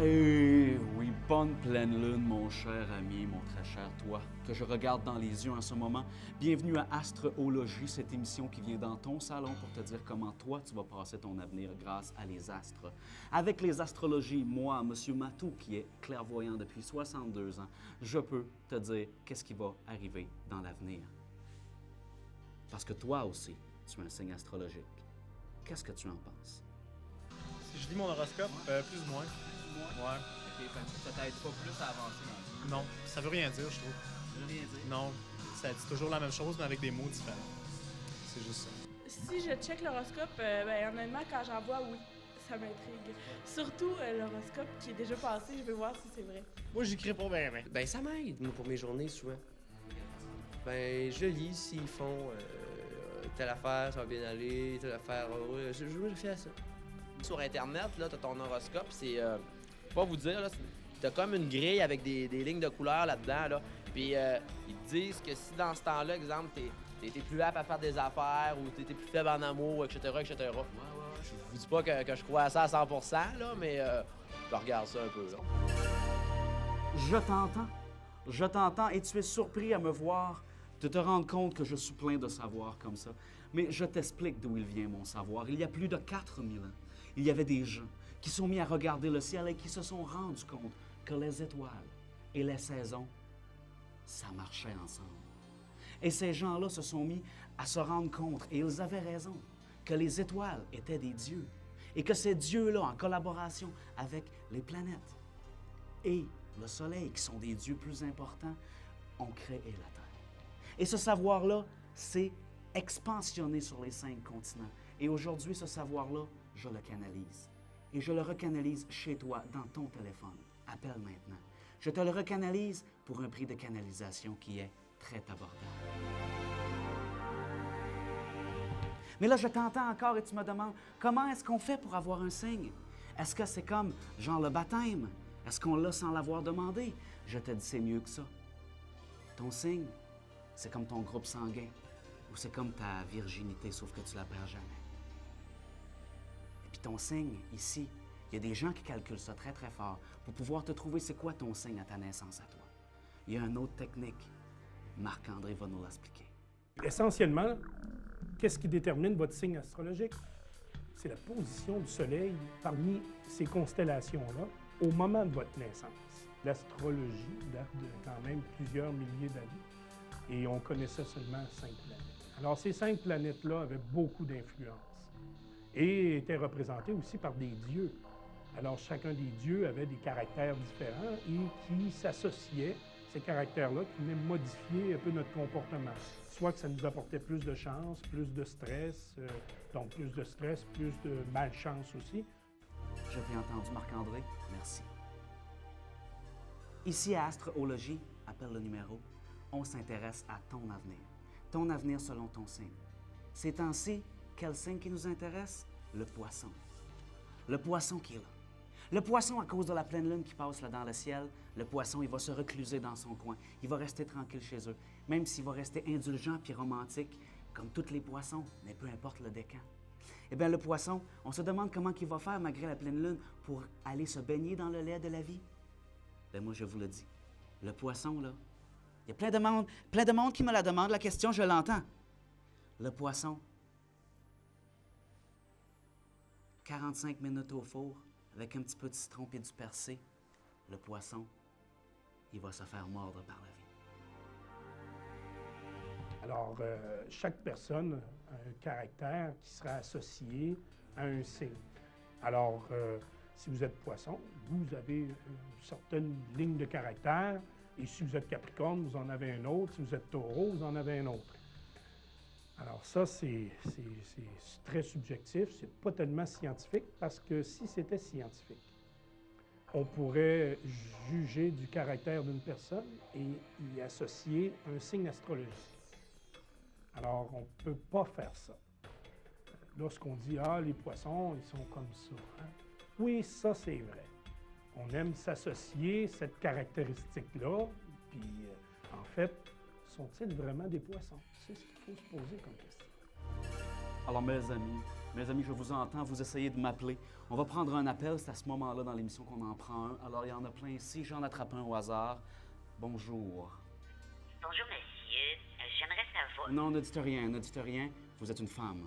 Eh oui, bonne pleine lune, mon cher ami, mon très cher toi, que je regarde dans les yeux en ce moment. Bienvenue à Astrologie, cette émission qui vient dans ton salon pour te dire comment toi tu vas passer ton avenir grâce à les astres. Avec les astrologies, moi, Monsieur Matou, qui est clairvoyant depuis 62 ans, je peux te dire qu'est-ce qui va arriver dans l'avenir. Parce que toi aussi, tu es un signe astrologique. Qu'est-ce que tu en penses? Si je lis mon horoscope, plus ou moins. Ouais. Ok, ça t'aide pas plus à avancer dans le Non, ça veut rien dire, je trouve. Ça veut rien dire. Non, ça dit toujours la même chose, mais avec des mots différents. C'est juste ça. Si je check l'horoscope, honnêtement, quand j'en vois, oui, ça m'intrigue. Surtout l'horoscope qui est déjà passé, je veux voir si c'est vrai. Moi, j'écris pas bien, mais. Ben, ça m'aide, moi, pour mes journées, souvent. Ben, je lis s'ils font telle affaire, ça va bien aller, telle affaire, ouais, je fais à ça. Sur Internet, là, t'as ton horoscope, c'est, pas vous dire, là, t'as comme une grille avec des lignes de couleurs là-dedans, là. Puis, ils te disent que si dans ce temps-là, exemple, t'es plus apte à faire des affaires ou t'es plus faible en amour, etc., etc. Je vous dis pas que je crois à ça à 100%, là, mais je regarde ça un peu, là. Je t'entends et tu es surpris à me voir, de te rendre compte que je suis plein de savoir comme ça. Mais je t'explique d'où il vient mon savoir. Il y a plus de 4000 ans, il y avait des gens qui sont mis à regarder le ciel et qui se sont rendus compte que les étoiles et les saisons, ça marchait ensemble. Et ces gens-là se sont mis à se rendre compte, et ils avaient raison, que les étoiles étaient des dieux et que ces dieux-là, en collaboration avec les planètes et le Soleil, qui sont des dieux plus importants, ont créé la Terre. Et ce savoir-là s'est expansionné sur les 5 continents. Et aujourd'hui, ce savoir-là, je le canalise. Et je le recanalise chez toi, dans ton téléphone. Appelle maintenant. Je te le recanalise pour un prix de canalisation qui est très abordable. Mais là, je t'entends encore et tu me demandes, comment est-ce qu'on fait pour avoir un signe? Est-ce que c'est comme, genre, le baptême? Est-ce qu'on l'a sans l'avoir demandé? Je te dis, c'est mieux que ça. Ton signe, c'est comme ton groupe sanguin, ou c'est comme ta virginité, sauf que tu la perds jamais. Et puis ton signe, ici, il y a des gens qui calculent ça très, très fort pour pouvoir te trouver c'est quoi ton signe à ta naissance à toi. Il y a une autre technique. Marc-André va nous l'expliquer. Essentiellement, qu'est-ce qui détermine votre signe astrologique? C'est la position du Soleil parmi ces constellations-là au moment de votre naissance. L'astrologie date de quand même plusieurs milliers d'années et on connaissait seulement 5 planètes. Alors ces 5 planètes-là avaient beaucoup d'influence et étaient représentées aussi par des dieux. Alors chacun des dieux avait des caractères différents et qui s'associaient, ces caractères-là, qui venaient modifier un peu notre comportement. Soit que ça nous apportait plus de chance, plus de stress, donc plus de stress, plus de malchance aussi. Je t'ai entendu, Marc-André. Merci. Ici à Astrologie, appelle le numéro, on s'intéresse à ton avenir. Ton avenir selon ton signe. Ces temps-ci, quel signe qui nous intéresse? Le poisson. Le poisson qui est là. Le poisson, à cause de la pleine lune qui passe là dans le ciel, le poisson, il va se recluser dans son coin. Il va rester tranquille chez eux. Même s'il va rester indulgent puis romantique, comme tous les poissons, mais peu importe le décan. Eh bien, le poisson, on se demande comment il va faire malgré la pleine lune pour aller se baigner dans le lait de la vie. Bien, moi, je vous le dis. Le poisson, là, il y a plein de monde qui me la demande. La question, je l'entends. Le poisson, 45 minutes au four, avec un petit peu de citron et du persil, le poisson, il va se faire mordre par la vie. Alors, chaque personne a un caractère qui sera associé à un signe. Alors, si vous êtes poisson, vous avez une certaine ligne de caractère, et si vous êtes capricorne, vous en avez un autre. Si vous êtes taureau, vous en avez un autre. Alors ça, c'est très subjectif, c'est pas tellement scientifique, parce que si c'était scientifique, on pourrait juger du caractère d'une personne et y associer un signe astrologique. Alors, on ne peut pas faire ça. Lorsqu'on dit « Ah, les poissons, ils sont comme ça hein? ». Oui, ça, c'est vrai. On aime s'associer cette caractéristique-là, puis en fait, sont-ils vraiment des poissons? C'est ce qu'il faut se poser comme question. Alors, mes amis, Mes amis, je vous entends, vous essayez de m'appeler. On va prendre un appel, c'est à ce moment-là dans l'émission qu'on en prend un. Alors, il y en a plein ici, j'en attrape un au hasard. Bonjour. Bonjour, monsieur. J'aimerais savoir... Non, ne dites rien, ne dites rien. Vous êtes une femme.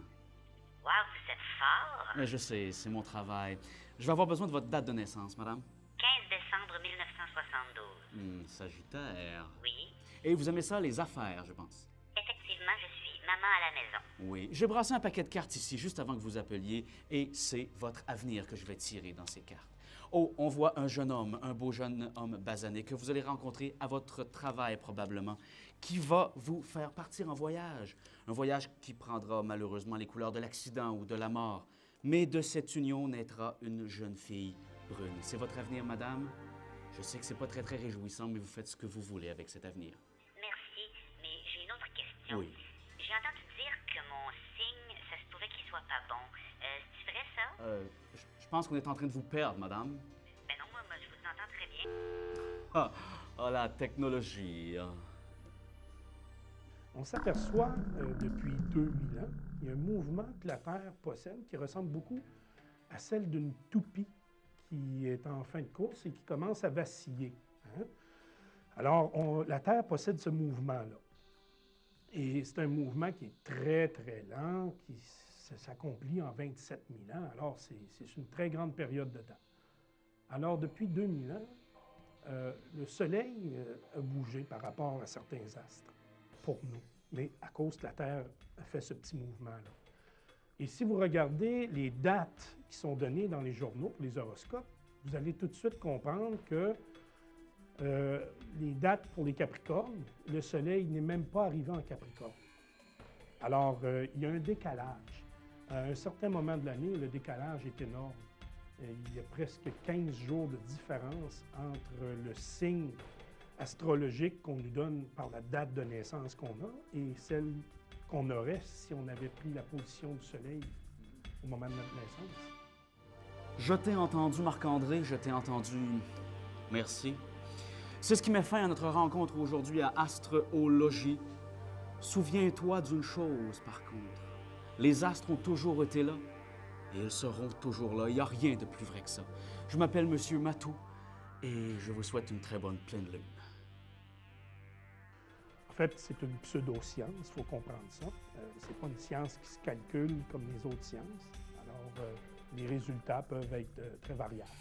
Wow, vous êtes fort. Je sais, c'est mon travail. Je vais avoir besoin de votre date de naissance, madame. 15 décembre 1972. Sagittaire. Oui. Et vous aimez ça, les affaires, je pense. Effectivement, je suis maman à la maison. Oui. J'ai brassé un paquet de cartes ici, juste avant que vous appeliez, et c'est votre avenir que je vais tirer dans ces cartes. Oh, on voit un jeune homme, un beau jeune homme basané, que vous allez rencontrer à votre travail probablement, qui va vous faire partir en voyage. Un voyage qui prendra malheureusement les couleurs de l'accident ou de la mort. Mais de cette union naîtra une jeune fille brune. C'est votre avenir, madame? Je sais que c'est pas très réjouissant, mais vous faites ce que vous voulez avec cet avenir. Merci, mais j'ai une autre question. Oui. J'ai entendu dire que mon signe, ça se pouvait qu'il soit pas bon. C'est vrai, ça? Je pense qu'on est en train de vous perdre, madame. Ben non, moi, je vous entends très bien. La technologie. On s'aperçoit depuis 2000 ans, il y a un mouvement que la Terre possède qui ressemble beaucoup à celle d'une toupie qui est en fin de course et qui commence à vaciller. Hein? Alors, la Terre possède ce mouvement-là. Et c'est un mouvement qui est très lent, qui s'accomplit en 27 000 ans. Alors, c'est une très grande période de temps. Alors, depuis 2000 ans, le Soleil a bougé par rapport à certains astres pour nous, mais à cause que la Terre a fait ce petit mouvement-là. Et si vous regardez les dates qui sont données dans les journaux pour les horoscopes, vous allez tout de suite comprendre que les dates pour les Capricornes, le Soleil n'est même pas arrivé en Capricorne. Alors, il y a un décalage. À un certain moment de l'année, le décalage est énorme. Il y a presque 15 jours de différence entre le signe astrologique qu'on nous donne par la date de naissance qu'on a et celle qu'on aurait si on avait pris la position du Soleil au moment de notre naissance. Je t'ai entendu, Marc-André, je t'ai entendu. Merci. C'est ce qui met fin à notre rencontre aujourd'hui à Astrologie. Souviens-toi d'une chose, par contre. Les astres ont toujours été là et ils seront toujours là. Il n'y a rien de plus vrai que ça. Je m'appelle Monsieur Matou et je vous souhaite une très bonne pleine lune. En fait, c'est une pseudo-science, il faut comprendre ça. C'est pas une science qui se calcule comme les autres sciences. Alors, les résultats peuvent être très variables.